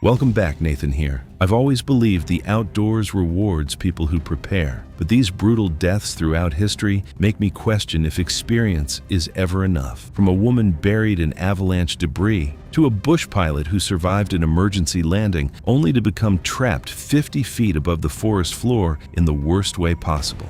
Welcome back, Nathan here. I've always believed the outdoors rewards people who prepare, but these brutal deaths throughout history make me question if experience is ever enough. From a woman buried in avalanche debris, to a bush pilot who survived an emergency landing only to become trapped 50 feet above the forest floor in the worst way possible.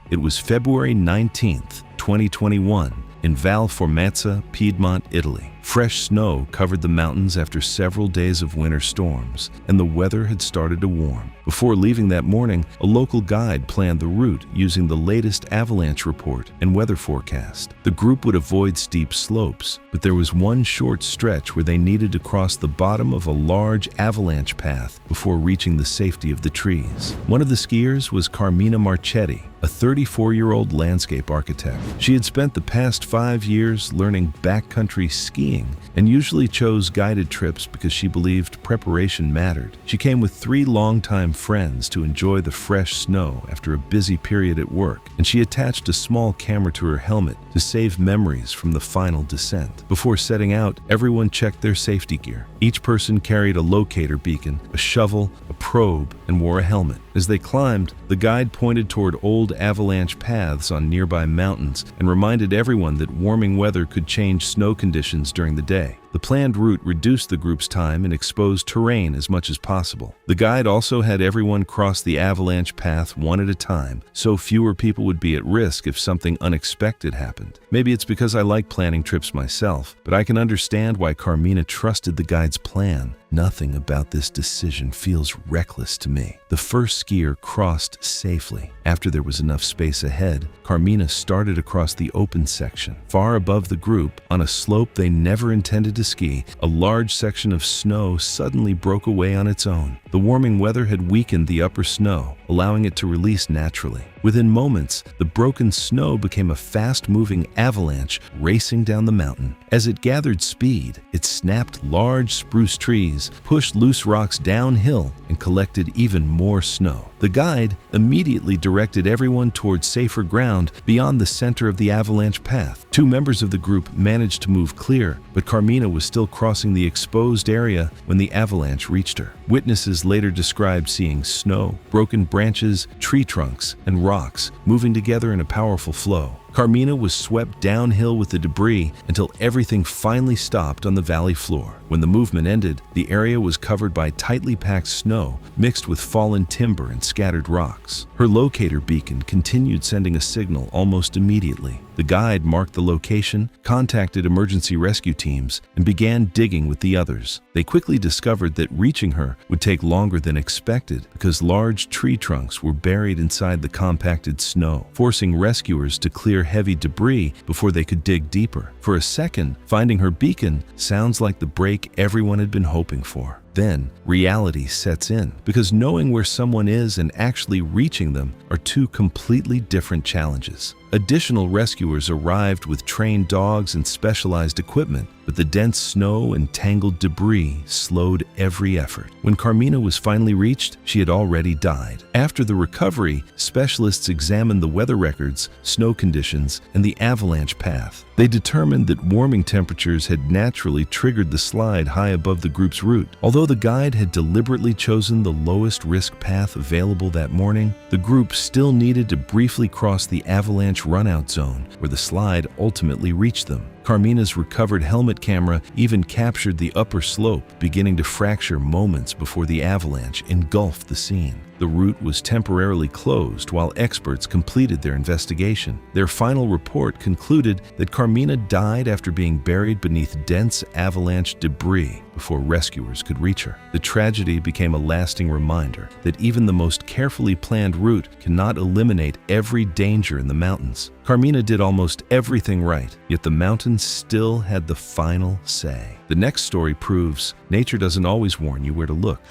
It was February 19th, 2021, in Val Formansa, Piedmont, Italy. Fresh snow covered the mountains after several days of winter storms, and the weather had started to warm. Before leaving that morning, a local guide planned the route using the latest avalanche report and weather forecast. The group would avoid steep slopes, but there was one short stretch where they needed to cross the bottom of a large avalanche path before reaching the safety of the trees. One of the skiers was Carmina Marchetti, a 34-year-old landscape architect. She had spent the past 5 years learning backcountry skiing and usually chose guided trips because she believed preparation mattered. She came with 3 longtime friends to enjoy the fresh snow after a busy period at work, and she attached a small camera to her helmet to save memories from the final descent. Before setting out, everyone checked their safety gear. Each person carried a locator beacon, a shovel, a probe, and wore a helmet. As they climbed, the guide pointed toward old avalanche paths on nearby mountains and reminded everyone that warming weather could change snow conditions during the day. The planned route reduced the group's time and exposed terrain as much as possible. The guide also had everyone cross the avalanche path one at a time, so fewer people would be at risk if something unexpected happened. Maybe it's because I like planning trips myself, but I can understand why Carmina trusted the guide's plan. Nothing about this decision feels reckless to me. The first skier crossed safely. After there was enough space ahead, Carmina started across the open section. Far above the group, on a slope they never intended to ski, a large section of snow suddenly broke away on its own. The warming weather had weakened the upper snow, allowing it to release naturally. Within moments, the broken snow became a fast-moving avalanche racing down the mountain. As it gathered speed, it snapped large spruce trees, pushed loose rocks downhill, and collected even more snow. The guide immediately directed everyone towards safer ground beyond the center of the avalanche path. 2 members of the group managed to move clear, but Carmina was still crossing the exposed area when the avalanche reached her. Witnesses later described seeing snow, broken branches, tree trunks, and rocks moving together in a powerful flow. Carmina was swept downhill with the debris until everything finally stopped on the valley floor. When the movement ended, the area was covered by tightly packed snow mixed with fallen timber and scattered rocks. Her locator beacon continued sending a signal almost immediately. The guide marked the location, contacted emergency rescue teams, and began digging with the others. They quickly discovered that reaching her would take longer than expected because large tree trunks were buried inside the compacted snow, forcing rescuers to clear heavy debris before they could dig deeper. For a second, finding her beacon sounds like the break everyone had been hoping for. Then, reality sets in, because knowing where someone is and actually reaching them are 2 completely different challenges. Additional rescuers arrived with trained dogs and specialized equipment, but the dense snow and tangled debris slowed every effort. When Carmina was finally reached, she had already died. After the recovery, specialists examined the weather records, snow conditions, and the avalanche path. They determined that warming temperatures had naturally triggered the slide high above the group's route. Although the guide had deliberately chosen the lowest risk path available that morning, the group still needed to briefly cross the avalanche runout zone, where the slide ultimately reached them. Carmina's recovered helmet camera even captured the upper slope, beginning to fracture moments before the avalanche engulfed the scene. The route was temporarily closed while experts completed their investigation. Their final report concluded that Carmina died after being buried beneath dense avalanche debris before rescuers could reach her. The tragedy became a lasting reminder that even the most carefully planned route cannot eliminate every danger in the mountains. Carmina did almost everything right, yet the mountains still had the final say. The next story proves nature doesn't always warn you where to look.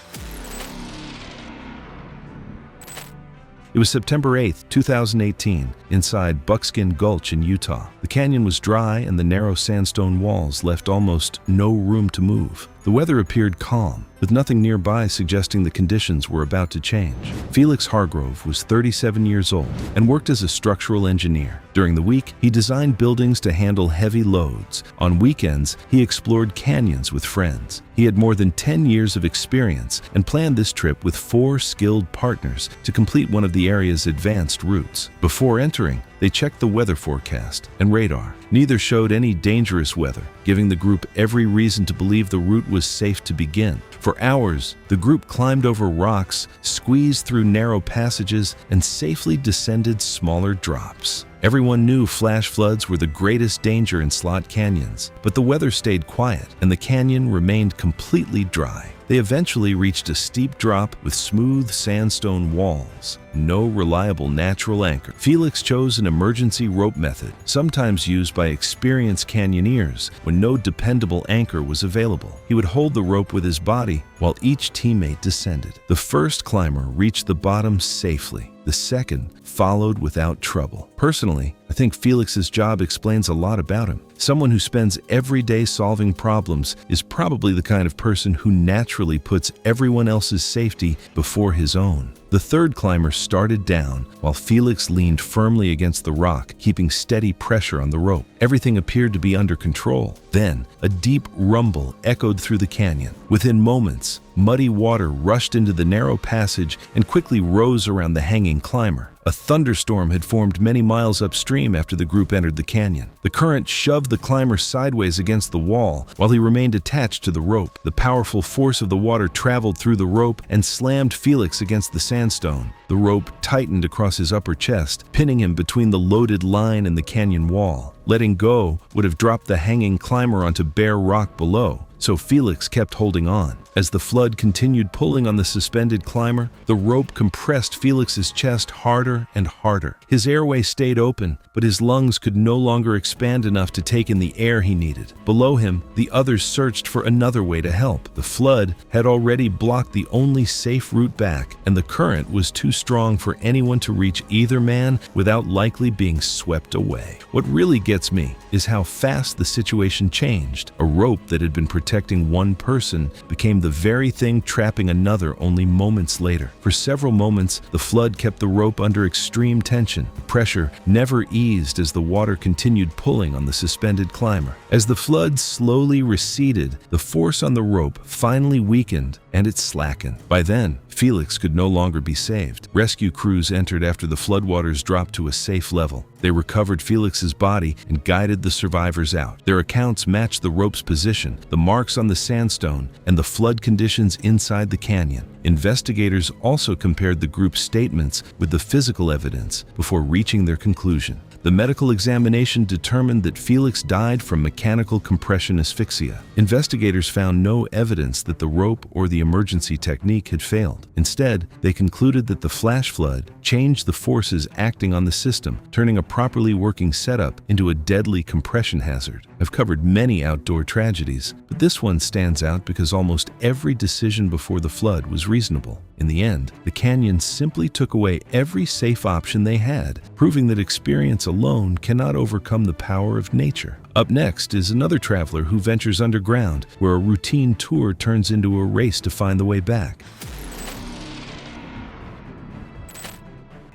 It was September 8, 2018, inside Buckskin Gulch in Utah. The canyon was dry and the narrow sandstone walls left almost no room to move. The weather appeared calm, with nothing nearby suggesting the conditions were about to change. Felix Hargrove was 37 years old and worked as a structural engineer. During the week, he designed buildings to handle heavy loads. On weekends, he explored canyons with friends. He had more than 10 years of experience and planned this trip with 4 skilled partners to complete one of the area's advanced routes. Before entering, they checked the weather forecast and radar. Neither showed any dangerous weather, giving the group every reason to believe the route was safe to begin. For hours, the group climbed over rocks, squeezed through narrow passages, and safely descended smaller drops. Everyone knew flash floods were the greatest danger in slot canyons, but the weather stayed quiet and the canyon remained completely dry. They eventually reached a steep drop with smooth sandstone walls, no reliable natural anchor. Felix chose an emergency rope method, sometimes used by experienced canyoneers when no dependable anchor was available. He would hold the rope with his body while each teammate descended. The first climber reached the bottom safely. The second followed without trouble. Personally, I think Felix's job explains a lot about him. Someone who spends every day solving problems is probably the kind of person who naturally puts everyone else's safety before his own. The third climber started down while Felix leaned firmly against the rock, keeping steady pressure on the rope. Everything appeared to be under control. Then, a deep rumble echoed through the canyon. Within moments, muddy water rushed into the narrow passage and quickly rose around the hanging climber. A thunderstorm had formed many miles upstream after the group entered the canyon. The current shoved the climber sideways against the wall while he remained attached to the rope. The powerful force of the water traveled through the rope and slammed Felix against the sandstone. The rope tightened across his upper chest, pinning him between the loaded line and the canyon wall. Letting go would have dropped the hanging climber onto bare rock below, so Felix kept holding on. As the flood continued pulling on the suspended climber, the rope compressed Felix's chest harder and harder. His airway stayed open, but his lungs could no longer expand enough to take in the air he needed. Below him, the others searched for another way to help. The flood had already blocked the only safe route back, and the current was too strong for anyone to reach either man without likely being swept away. What really gets me is how fast the situation changed. A rope that had been protecting one person became the very thing trapping another only moments later. For several moments, the flood kept the rope under extreme tension. The pressure never eased as the water continued pulling on the suspended climber. As the flood slowly receded, the force on the rope finally weakened and it slackened. By then, Felix could no longer be saved. Rescue crews entered after the floodwaters dropped to a safe level. They recovered Felix's body and guided the survivors out. Their accounts matched the rope's position, the marks on the sandstone, and the flood conditions inside the canyon. Investigators also compared the group's statements with the physical evidence before reaching their conclusion. The medical examination determined that Felix died from mechanical compression asphyxia. Investigators found no evidence that the rope or the emergency technique had failed. Instead, they concluded that the flash flood changed the forces acting on the system, turning a properly working setup into a deadly compression hazard. I've covered many outdoor tragedies, but this one stands out because almost every decision before the flood was reasonable. In the end, the canyon simply took away every safe option they had, proving that experience alone cannot overcome the power of nature. Up next is another traveler who ventures underground, where a routine tour turns into a race to find the way back.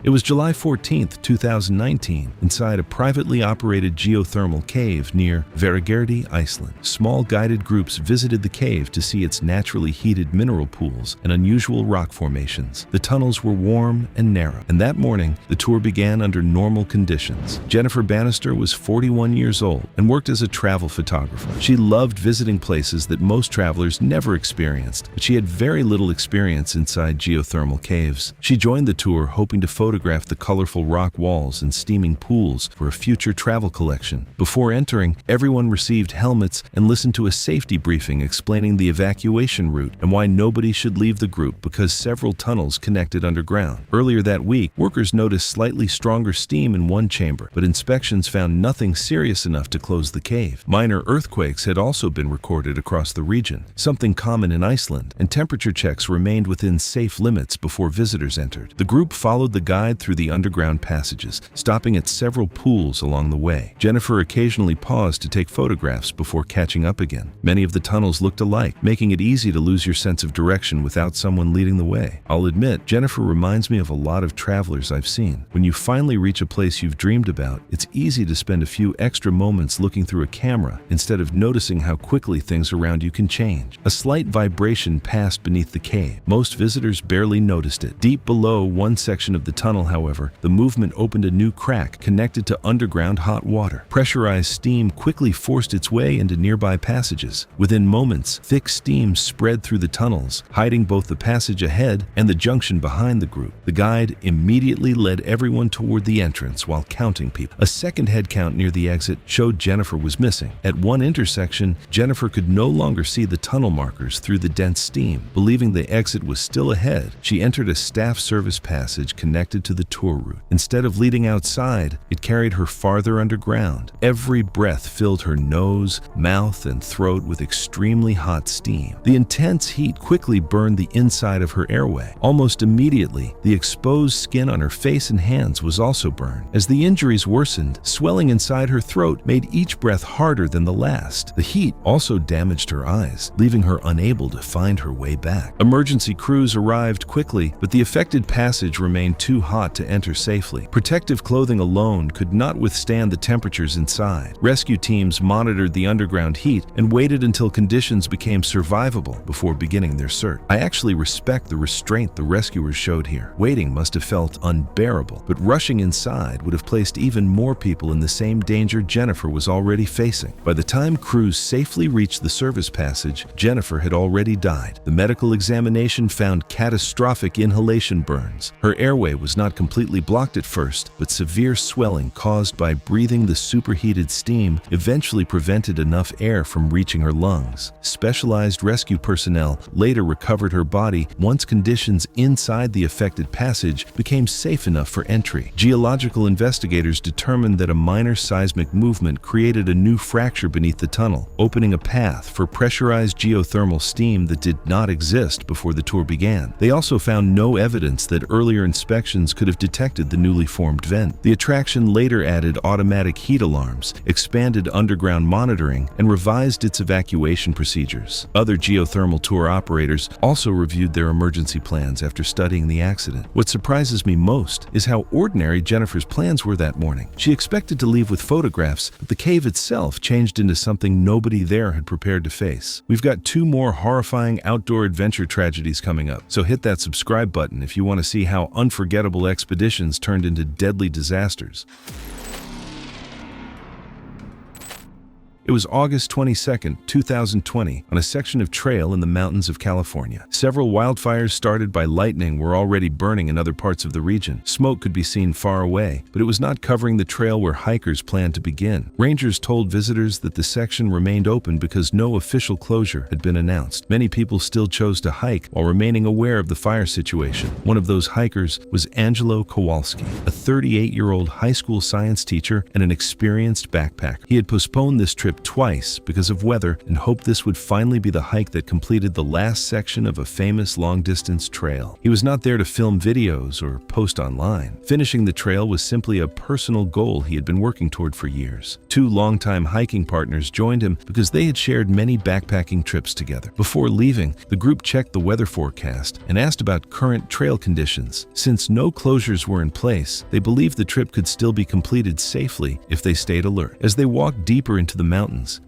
It was July 14, 2019, inside a privately operated geothermal cave near Hvergerdi, Iceland. Small guided groups visited the cave to see its naturally heated mineral pools and unusual rock formations. The tunnels were warm and narrow, and that morning, the tour began under normal conditions. Jennifer Bannister was 41 years old and worked as a travel photographer. She loved visiting places that most travelers never experienced, but she had very little experience inside geothermal caves. She joined the tour hoping to photograph the colorful rock walls and steaming pools for a future travel collection. Before entering, everyone received helmets and listened to a safety briefing explaining the evacuation route and why nobody should leave the group because several tunnels connected underground. Earlier that week, workers noticed slightly stronger steam in one chamber, but inspections found nothing serious enough to close the cave. Minor earthquakes had also been recorded across the region, something common in Iceland, and temperature checks remained within safe limits before visitors entered. The group followed the guide guide through the underground passages, stopping at several pools along the way. Jennifer occasionally paused to take photographs before catching up again. Many of the tunnels looked alike, making it easy to lose your sense of direction without someone leading the way. I'll admit, Jennifer reminds me of a lot of travelers I've seen. When you finally reach a place you've dreamed about, it's easy to spend a few extra moments looking through a camera instead of noticing how quickly things around you can change. A slight vibration passed beneath the cave. Most visitors barely noticed it. Deep below one section of the tunnel, however, the movement opened a new crack connected to underground hot water. Pressurized steam quickly forced its way into nearby passages. Within moments, thick steam spread through the tunnels, hiding both the passage ahead and the junction behind the group. The guide immediately led everyone toward the entrance while counting people. A second head count near the exit showed Jennifer was missing. At one intersection, Jennifer could no longer see the tunnel markers through the dense steam. Believing the exit was still ahead, she entered a staff service passage connected to the tour route. Instead of leading outside, it carried her farther underground. Every breath filled her nose, mouth, and throat with extremely hot steam. The intense heat quickly burned the inside of her airway. Almost immediately, the exposed skin on her face and hands was also burned. As the injuries worsened, swelling inside her throat made each breath harder than the last. The heat also damaged her eyes, leaving her unable to find her way back. Emergency crews arrived quickly, but the affected passage remained too hot to enter safely. Protective clothing alone could not withstand the temperatures inside. Rescue teams monitored the underground heat and waited until conditions became survivable before beginning their search. I actually respect the restraint the rescuers showed here. Waiting must have felt unbearable, but rushing inside would have placed even more people in the same danger Jennifer was already facing. By the time crews safely reached the service passage, Jennifer had already died. The medical examination found catastrophic inhalation burns. Her airway was not completely blocked at first, but severe swelling caused by breathing the superheated steam eventually prevented enough air from reaching her lungs. Specialized rescue personnel later recovered her body once conditions inside the affected passage became safe enough for entry. Geological investigators determined that a minor seismic movement created a new fracture beneath the tunnel, opening a path for pressurized geothermal steam that did not exist before the tour began. They also found no evidence that earlier inspections could have detected the newly formed vent. The attraction later added automatic heat alarms, expanded underground monitoring, and revised its evacuation procedures. Other geothermal tour operators also reviewed their emergency plans after studying the accident. What surprises me most is how ordinary Jennifer's plans were that morning. She expected to leave with photographs, but the cave itself changed into something nobody there had prepared to face. We've got 2 more horrifying outdoor adventure tragedies coming up, so hit that subscribe button if you want to see how unforgettable expeditions turned into deadly disasters. It was August 22, 2020, on a section of trail in the mountains of California. Several wildfires started by lightning were already burning in other parts of the region. Smoke could be seen far away, but it was not covering the trail where hikers planned to begin. Rangers told visitors that the section remained open because no official closure had been announced. Many people still chose to hike while remaining aware of the fire situation. One of those hikers was Angelo Kowalski, a 38-year-old high school science teacher and an experienced backpacker. He had postponed this trip twice because of weather and hoped this would finally be the hike that completed the last section of a famous long-distance trail. He was not there to film videos or post online. Finishing the trail was simply a personal goal he had been working toward for years. 2 longtime hiking partners joined him because they had shared many backpacking trips together. Before leaving, the group checked the weather forecast and asked about current trail conditions. Since no closures were in place, they believed the trip could still be completed safely if they stayed alert. As they walked deeper into the mountains,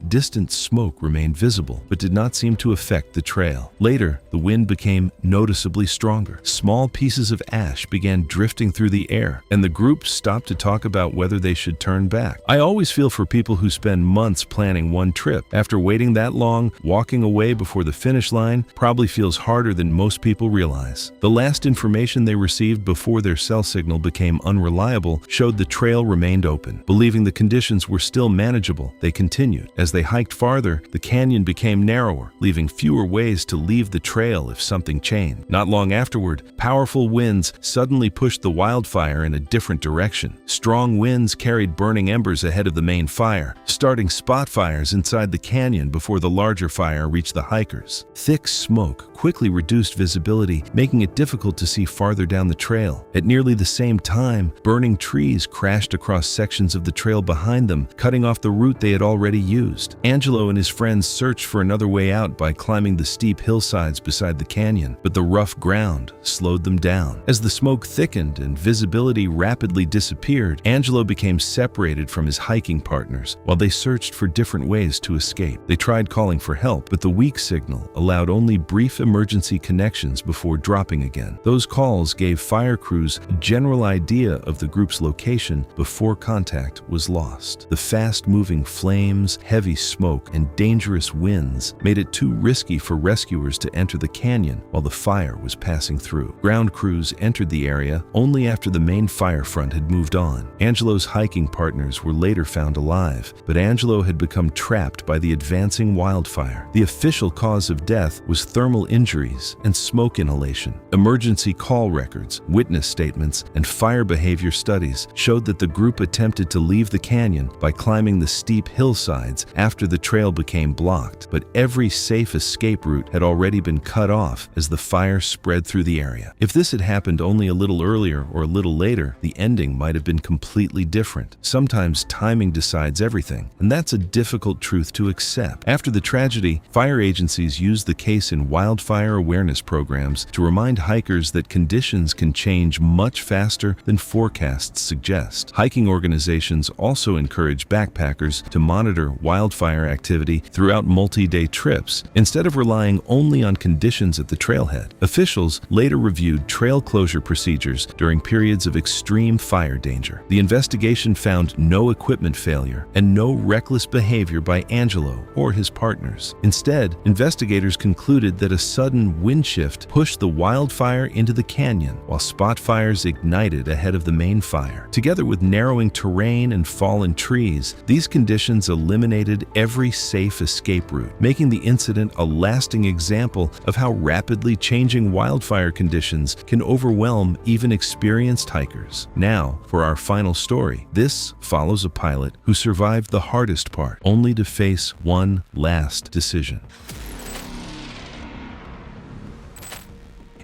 distant smoke remained visible but did not seem to affect the trail. Later, the wind became noticeably stronger. Small pieces of ash began drifting through the air, and the group stopped to talk about whether they should turn back. I always feel for people who spend months planning one trip. After waiting that long, walking away before the finish line probably feels harder than most people realize. The last information they received before their cell signal became unreliable showed the trail remained open. Believing the conditions were still manageable, they continued continued. As they hiked farther, the canyon became narrower, leaving fewer ways to leave the trail if something changed. Not long afterward, powerful winds suddenly pushed the wildfire in a different direction. Strong winds carried burning embers ahead of the main fire, starting spot fires inside the canyon before the larger fire reached the hikers. Thick smoke quickly reduced visibility, making it difficult to see farther down the trail. At nearly the same time, burning trees crashed across sections of the trail behind them, cutting off the route they had already used. Angelo and his friends searched for another way out by climbing the steep hillsides beside the canyon, but the rough ground slowed them down. As the smoke thickened and visibility rapidly disappeared, Angelo became separated from his hiking partners while they searched for different ways to escape. They tried calling for help, but the weak signal allowed only brief emergency connections before dropping again. Those calls gave fire crews a general idea of the group's location before contact was lost. The fast-moving flames, heavy smoke, and dangerous winds made it too risky for rescuers to enter the canyon while the fire was passing through. Ground crews entered the area only after the main fire front had moved on. Angelo's hiking partners were later found alive, but Angelo had become trapped by the advancing wildfire. The official cause of death was thermal injuries and smoke inhalation. Emergency call records, witness statements, and fire behavior studies showed that the group attempted to leave the canyon by climbing the steep hillsides after the trail became blocked, but every safe escape route had already been cut off as the fire spread through the area. If this had happened only a little earlier or a little later, the ending might have been completely different. Sometimes timing decides everything, and that's a difficult truth to accept. After the tragedy, fire agencies used the case in wildfire awareness programs to remind hikers that conditions can change much faster than forecasts suggest. Hiking organizations also encourage backpackers to monitor wildfire activity throughout multi-day trips instead of relying only on conditions at the trailhead. Officials later reviewed trail closure procedures during periods of extreme fire danger. The investigation found no equipment failure and no reckless behavior by Angelo or his partners. Instead, investigators concluded that a sudden wind shift pushed the wildfire into the canyon while spot fires ignited ahead of the main fire. Together with narrowing terrain and fallen trees, these conditions eliminated every safe escape route, making the incident a lasting example of how rapidly changing wildfire conditions can overwhelm even experienced hikers. Now, for our final story. This follows a pilot who survived the hardest part, only to face one last decision.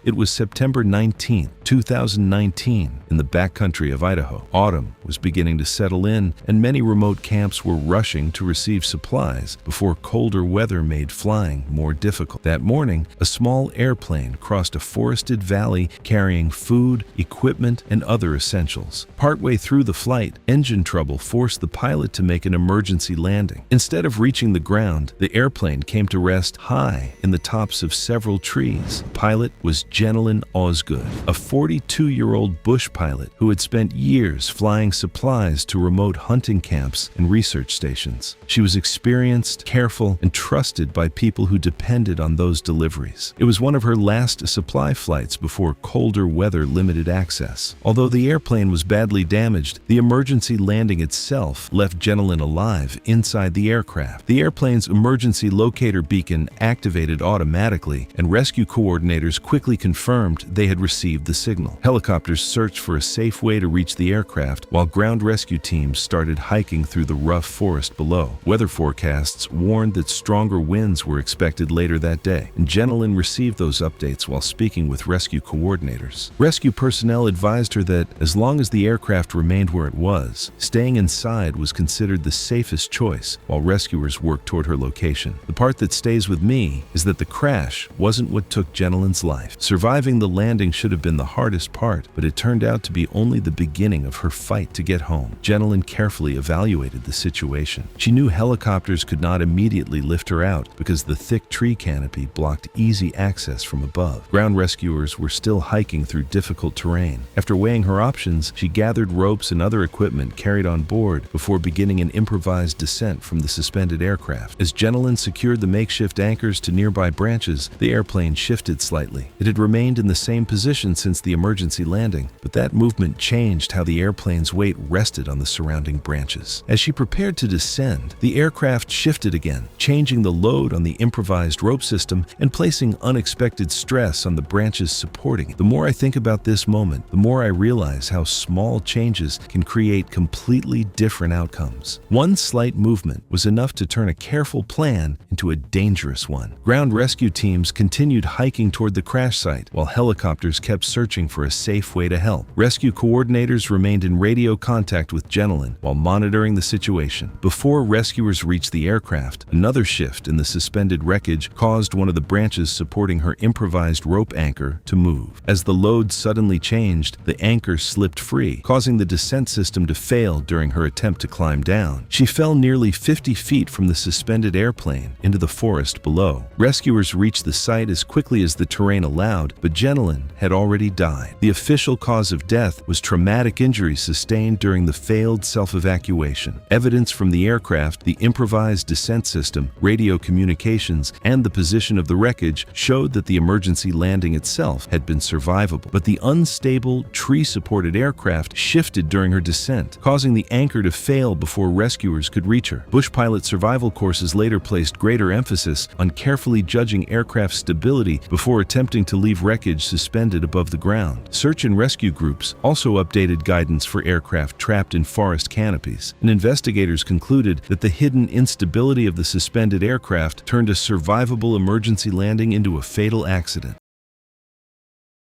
It was September 19, 2019, in the backcountry of Idaho. Autumn was beginning to settle in, and many remote camps were rushing to receive supplies before colder weather made flying more difficult. That morning, a small airplane crossed a forested valley carrying food, equipment, and other essentials. Partway through the flight, engine trouble forced the pilot to make an emergency landing. Instead of reaching the ground, the airplane came to rest high in the tops of several trees. The pilot was Jenilyn Osgood, a 42-year-old bush pilot who had spent years flying supplies to remote hunting camps and research stations. She was experienced, careful, and trusted by people who depended on those deliveries. It was one of her last supply flights before colder weather limited access. Although the airplane was badly damaged, the emergency landing itself left Jenilyn alive inside the aircraft. The airplane's emergency locator beacon activated automatically, and rescue coordinators quickly confirmed they had received the signal. Helicopters searched for a safe way to reach the aircraft, while ground rescue teams started hiking through the rough forest below. Weather forecasts warned that stronger winds were expected later that day, and Jenilyn received those updates while speaking with rescue coordinators. Rescue personnel advised her that as long as the aircraft remained where it was, staying inside was considered the safest choice while rescuers worked toward her location. The part that stays with me is that the crash wasn't what took Jenilyn's life. Surviving the landing should have been the hardest part, but it turned out to be only the beginning of her fight to get home. Jenilyn carefully evaluated the situation. She knew helicopters could not immediately lift her out because the thick tree canopy blocked easy access from above. Ground rescuers were still hiking through difficult terrain. After weighing her options, she gathered ropes and other equipment carried on board before beginning an improvised descent from the suspended aircraft. As Jenilyn secured the makeshift anchors to nearby branches, the airplane shifted slightly. It had had remained in the same position since the emergency landing, but that movement changed how the airplane's weight rested on the surrounding branches. As she prepared to descend, the aircraft shifted again, changing the load on the improvised rope system and placing unexpected stress on the branches supporting it. The more I think about this moment, the more I realize how small changes can create completely different outcomes. One slight movement was enough to turn a careful plan into a dangerous one. Ground rescue teams continued hiking toward the crash site, while helicopters kept searching for a safe way to help. Rescue coordinators remained in radio contact with Jenilyn while monitoring the situation. Before rescuers reached the aircraft, another shift in the suspended wreckage caused one of the branches supporting her improvised rope anchor to move. As the load suddenly changed, the anchor slipped free, causing the descent system to fail during her attempt to climb down. She fell nearly 50 feet from the suspended airplane into the forest below. Rescuers reached the site as quickly as the terrain allowed, but Jenilyn had already died. The official cause of death was traumatic injuries sustained during the failed self-evacuation. Evidence from the aircraft, the improvised descent system, radio communications, and the position of the wreckage showed that the emergency landing itself had been survivable. But the unstable, tree-supported aircraft shifted during her descent, causing the anchor to fail before rescuers could reach her. Bush pilot survival courses later placed greater emphasis on carefully judging aircraft stability before attempting to leave wreckage suspended above the ground. Search and rescue groups also updated guidance for aircraft trapped in forest canopies, and investigators concluded that the hidden instability of the suspended aircraft turned a survivable emergency landing into a fatal accident.